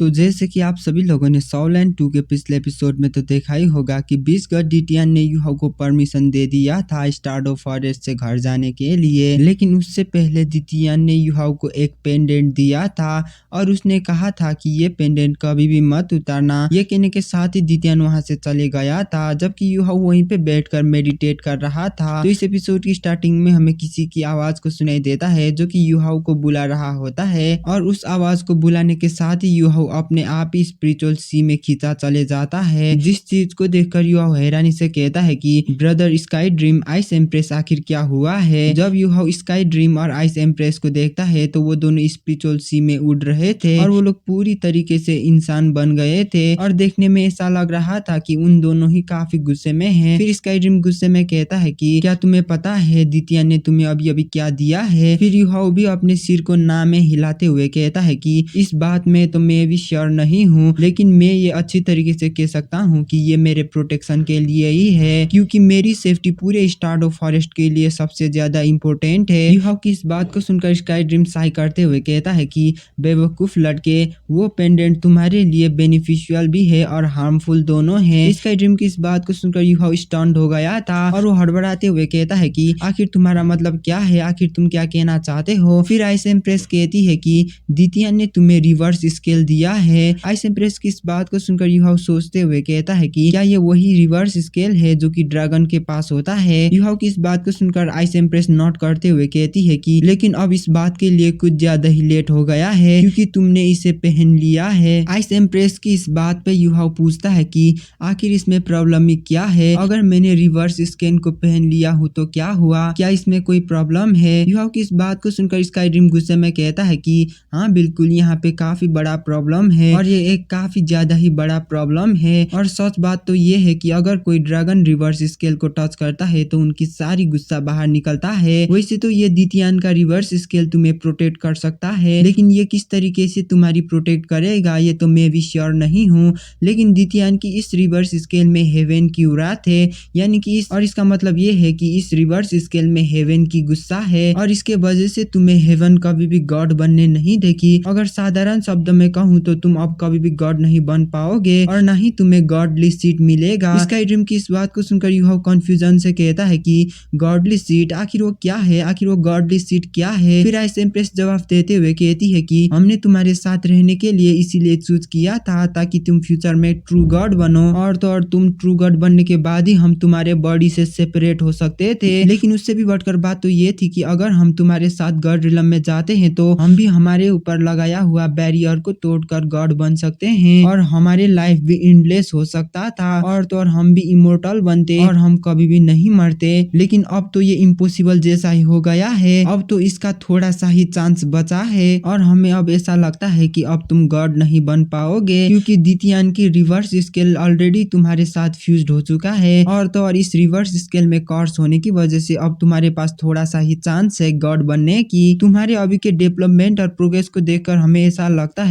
तो जैसे कि आप सभी लोगों ने सॉलैंड 2 के पिछले एपिसोड में तो देखा ही होगा कि बीसगढ़ डिटियन ने यूहाऊ को परमिशन दे दिया था स्टारडो फॉरेस्ट से घर जाने के लिए, लेकिन उससे पहले डिटियन ने यूहाऊ को एक पेंडेंट दिया था और उसने कहा था कि ये पेंडेंट कभी भी मत उतारना। ये कहने के साथ ही डिटियन वहां से चले गया था, जबकि यूहाऊ वहीं पे बैठकर मेडिटेट कर रहा था। तो इस एपिसोड की स्टार्टिंग में हमें किसी की आवाज को सुनाई देता है जो कि यूहाऊ को बुला रहा होता है और उस आवाज को बुलाने के साथ ही यूहाऊ अपने आप ही स्पिरिचुअल सी में खींचा चले जाता है। जिस चीज को देखकर यूहाऊ हैरानी से कहता है कि brother sky dream ice empress आखिर क्या हुआ है। जब यूहाऊ स्काई ड्रीम और आइस एम्प्रेस को देखता है तो वो दोनों स्पिरिचुअल सी में उड़ रहे थे और वो लोग पूरी तरीके से इंसान बन गए थे और देखने में ऐसा लग रहा था कि उन दोनों ही काफी गुस्से में हैं। फिर स्काई ड्रीम गुस्से में कहता है कि क्या तुम्हें पता है डिटियन ने तुम्हें अभी अभी क्या दिया है। फिर यूहाऊ भी अपने सिर को ना में हिलाते हुए कहता है कि इस बात में तो मैं भी श्योर नहीं हूँ, लेकिन मैं ये अच्छी तरीके से कह सकता हूँ कि ये मेरे प्रोटेक्शन के लिए ही है, क्योंकि मेरी सेफ्टी पूरे स्टारडो फॉरेस्ट के लिए सबसे ज्यादा इम्पोर्टेंट है। यूहाऊ की इस बात को सुनकर स्काई ड्रीम साई करते हुए कहता है कि बेवकूफ लड़के, वो पेंडेंट तुम्हारे लिए बेनिफिशियल भी है और हार्मफुल दोनों है। स्काई ड्रीम की इस बात को सुनकर यूहाऊ स्टन्ड हो गया था और वो हड़बड़ाते हुए कहता है कि आखिर तुम्हारा मतलब क्या है, आखिर तुम क्या कहना चाहते हो। फिर आइस एम्प्रेस कहती है कि डिटियन ने तुम्हें रिवर्स स्केल दिया है। आइस एम्प्रेस की इस बात को सुनकर यूहाऊ सोचते हुए कहता है कि क्या ये वही रिवर्स स्केल है जो कि ड्रैगन के पास होता है। यूहाऊ की इस बात को सुनकर आइस एम्प्रेस नोट करते हुए कहती है कि लेकिन अब इस बात के लिए कुछ ज्यादा ही लेट हो गया है, क्योंकि तुमने इसे पहन लिया है। आइस एम्प्रेस की इस बात पे यूहाऊ पूछता है कि आखिर इसमें प्रॉब्लम ही क्या है, अगर मैंने रिवर्स स्केल को पहन लिया हूँ तो क्या हुआ, क्या इसमें कोई प्रॉब्लम है। यूहाऊ की इस बात को सुनकर स्काई ड्रीम गुस्से में कहता है कि हाँ बिल्कुल, यहाँ पे काफी बड़ा प्रॉब्लम है और ये एक काफी ज्यादा ही बड़ा प्रॉब्लम है। और सच बात तो ये है कि अगर कोई ड्रैगन रिवर्स स्केल को टच करता है तो उनकी सारी गुस्सा बाहर निकलता है। वैसे तो ये डिटियन का रिवर्स स्केल तुम्हें प्रोटेक्ट कर सकता है, लेकिन ये किस तरीके से तुम्हारी प्रोटेक्ट करेगा ये तो मैं भी श्योर नहीं हूँ। लेकिन डिटियन की इस रिवर्स स्केल में हेवन की उरात है, यानी कि इसका मतलब ये है कि इस रिवर्स स्केल में हेवन की गुस्सा है और इसके वजह से तुम्हें हेवन कभी भी गॉड बनने नहीं देगी। अगर साधारण शब्द में कहूँ तो तुम अब कभी भी गॉड नहीं बन पाओगे और न ही तुम्हें गॉडली सीट मिलेगा। स्काई ड्रीम की इस बात को सुनकर यूहाऊ कंफ्यूजन से कहता है कि गॉडली सीट, आखिर वो क्या है, आखिर वो गॉडली सीट क्या है। फिर आइस एम्प्रेस जवाब देते हुए कहती है कि हमने तुम्हारे साथ रहने के लिए इसीलिए चूज किया था ताकि तुम फ्यूचर में ट्रू गॉड बनो, और तो और तुम ट्रू गॉड बनने के बाद ही हम तुम्हारे बॉडी से सेपरेट हो सकते थे। लेकिन उससे भी बढ़कर बात तो ये थी कि अगर हम तुम्हारे साथ गॉड रिलम में जाते हैं तो हम भी हमारे ऊपर लगाया हुआ बैरियर को तोड़कर गॉड बन सकते हैं और हमारी लाइफ भी एंडलेस हो सकता था, और तो और हम भी इमोर्टल बनते और हम कभी भी नहीं मरते। लेकिन अब तो ये इम्पॉसिबल जैसा ही हो गया है, अब तो इसका थोड़ा सा ही चांस बचा है और हमें अब ऐसा लगता है कि अब तुम गॉड नहीं बन पाओगे, क्योंकि डिटियन की रिवर्स स्केल ऑलरेडी तुम्हारे साथ फ्यूज्ड हो चुका है, और तो और इस रिवर्स स्केल में कर्स होने की वजह से अब तुम्हारे पास थोड़ा सा ही चांस है गॉड बनने की। तुम्हारे अभी के डेवलपमेंट और प्रोग्रेस को देखकर हमें ऐसा लगता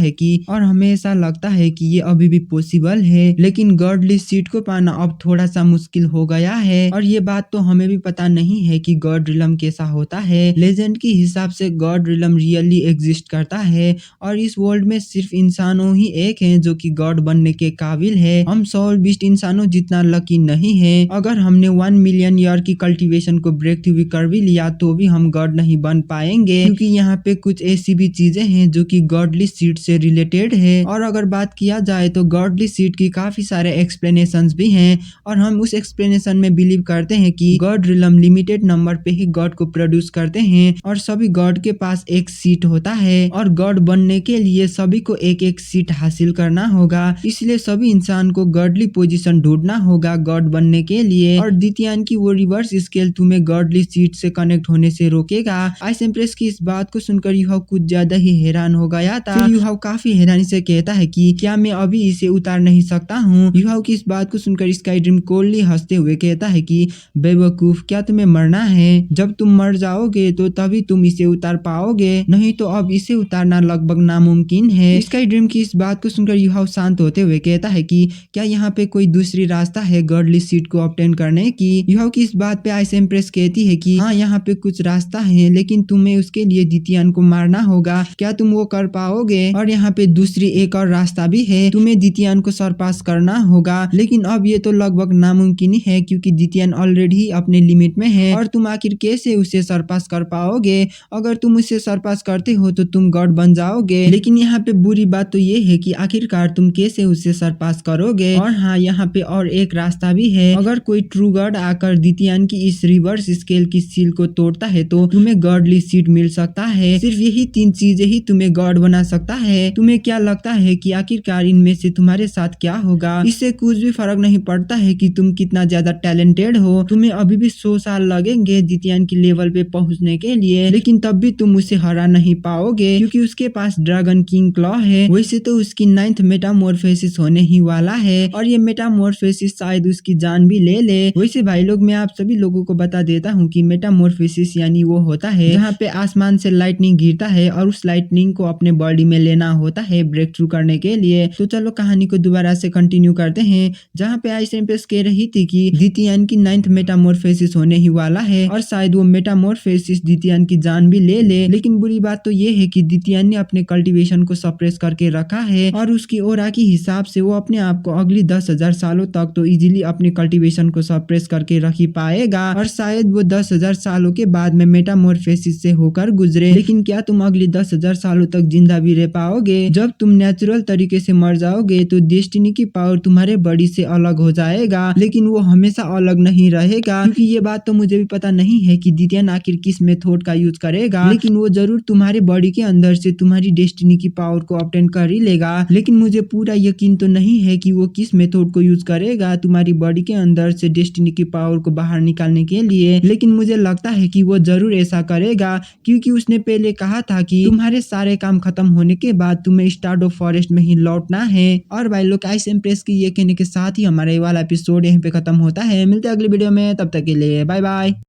है कि ये अभी भी पॉसिबल है, लेकिन गॉडली सीट को पाना अब थोड़ा सा मुश्किल हो गया है। और ये बात तो हमें भी पता नहीं है कि गॉड रिलम कैसा होता है। लेजेंड के हिसाब से गॉड रिलम रियली एग्जिस्ट करता है और इस वर्ल्ड में सिर्फ इंसानों ही एक हैं जो कि गॉड बनने के काबिल है। हम सोल बीस्ट इंसानों जितना लकी नहीं है। अगर हमने 1 मिलियन ईयर की कल्टीवेशन को ब्रेक थ्रू भी कर भी लिया तो भी हम गॉड नहीं बन पाएंगे, क्योंकि यहाँ पे कुछ ऐसी भी चीजें हैं जो कि गॉडली सीट से रिलेटेड है। और अगर बात किया जाए तो गॉडली सीट की काफी सारे एक्सप्लेनेशंस भी हैं और हम उस एक्सप्लेनेशन में बिलीव करते हैं कि गॉड रिलम लिमिटेड नंबर पे ही गॉड को प्रोड्यूस करते हैं और सभी गॉड के पास एक सीट होता है और गॉड बनने के लिए सभी को एक एक सीट हासिल करना होगा। इसलिए सभी इंसान को गॉडली पोजीशन ढूंढना होगा गॉड बनने के लिए। और डिटियन की वो रिवर्स स्केल तुम्हें गॉडली सीट से कनेक्ट होने से रोकेगा। आइस एम्प्रेस की इस बात को सुनकर यूहाऊ कुछ ज्यादा ही हैरान हो गया था। फिर यूहाऊ काफी हैरानी से कहता है कि क्या मैं अभी इसे उतार नहीं सकता हूँ। यूहाऊ की इस बात को सुनकर स्काई ड्रीम कोल्डली हंसते हुए कहता है कि बेवकूफ, क्या तुम्हें मरना है? जब तुम मर जाओगे तो तभी तुम इसे उतार पाओगे, नहीं तो अब इसे उतारना लगभग नामुमकिन है। स्काई ड्रीम की इस बात को सुनकर यूहाऊ शांत होते हुए कहता है कि क्या यहाँ पे कोई दूसरी रास्ता है गॉडली सीट को ऑब्टेन करने की। यूहाऊ की इस बात पे आइस एम्प्रेस कहती है कि हाँ, यहाँ पे कुछ रास्ता है, लेकिन तुम्हें उसके लिए डिटियन को मारना होगा। क्या तुम वो कर पाओगे? और यहाँ पे दूसरी एक और रास्ता भी है, तुम्हें दितियान को सरपास करना होगा। लेकिन अब ये तो लगभग नामुमकिन ही है क्योंकि दितियान ऑलरेडी अपने लिमिट में है और तुम आखिर कैसे उसे सरपास कर पाओगे। अगर तुम उसे सरपास करते हो तो तुम गॉड बन जाओगे। लेकिन यहाँ पे बुरी बात तो ये है कि आखिरकार तुम कैसे उसे सरपास करोगे। और हाँ, यहाँ पे और एक रास्ता भी है, अगर कोई ट्रू गॉड आकर दितियान की इस रिवर्स स्केल की सील को तोड़ता है तो तुम्हें गॉडली सीट मिल सकता है। सिर्फ यही 3 चीजें ही तुम्हें गॉड बना सकता है। तुम्हें क्या लगता है कि आखिरकार इनमें से तुम्हारे साथ क्या होगा। इससे कुछ भी फर्क नहीं पड़ता है कि तुम कितना ज्यादा टैलेंटेड हो, तुम्हें अभी भी 100 साल लगेंगे दितियान की लेवल पे पहुंचने के लिए, लेकिन तब भी तुम उसे हरा नहीं पाओगे क्योंकि उसके पास ड्रैगन किंग क्लॉ है। वैसे तो उसकी 9th मेटामॉर्फोसिस होने ही वाला है और ये मेटामॉर्फोसिस शायद उसकी जान भी ले ले। वैसे भाई लोग, मैं आप सभी लोगों को बता देता हूँ कि मेटामॉर्फोसिस यानी वो होता है जहाँ पे आसमान से लाइटनिंग गिरता है और उस लाइटनिंग को अपने बॉडी में लेना होता है ब्रेक थ्रू करने के लिए। तो चलो कहानी को दोबारा से कंटिन्यू करते हैं, जहाँ पे आइस एम्प्रेस कह रही थी कि दितियान की 9th मेटामॉर्फोसिस होने ही वाला है और शायद वो मेटामॉर्फोसिस दितियान की जान भी ले ले। लेकिन बुरी बात तो ये है कि दितियान ने अपने कल्टीवेशन को सप्रेस करके रखा है और उसकी ओरा की हिसाब से वो अपने आप को अगली 10,000 सालों तक तो इजीली अपने कल्टीवेशन को सप्रेस करके रख ही पाएगा और शायद वो 10,000 सालों के बाद में मेटामॉर्फोसिस से होकर गुजरे। लेकिन क्या तुम अगली 10,000 सालों तक जिंदा भी रह पाओगे। जब तुम नेचुरल तरीके से मर जाओगे तो डेस्टिनी की पावर तुम्हारे बॉडी से अलग हो जाएगा, लेकिन वो हमेशा अलग नहीं रहेगा क्योंकि ये बात तो मुझे भी पता नहीं है कि दितियान आखिर किस मेथड का यूज करेगा, लेकिन वो जरूर तुम्हारे बॉडी के अंदर से तुम्हारी डेस्टिनी की पावर को ऑब्टेन कर ही लेगा। लेकिन मुझे पूरा यकीन तो नहीं है कि वो किस मेथड को यूज करेगा तुम्हारी बॉडी के अंदर से डेस्टिनी की पावर को बाहर निकालने के लिए, लेकिन मुझे लगता है कि वो जरूर ऐसा करेगा क्योंकि उसने पहले कहा था कि तुम्हारे सारे काम खत्म होने के बाद तुम्हें स्टार्डो फॉरेस्ट में ही लौटना है। और भाई लोग, आइस एम्प्रेस की ये कहने के साथ ही हमारा ये वाला एपिसोड यहीं पे खत्म होता है। मिलते हैं अगले वीडियो में, तब तक के लिए बाय बाय।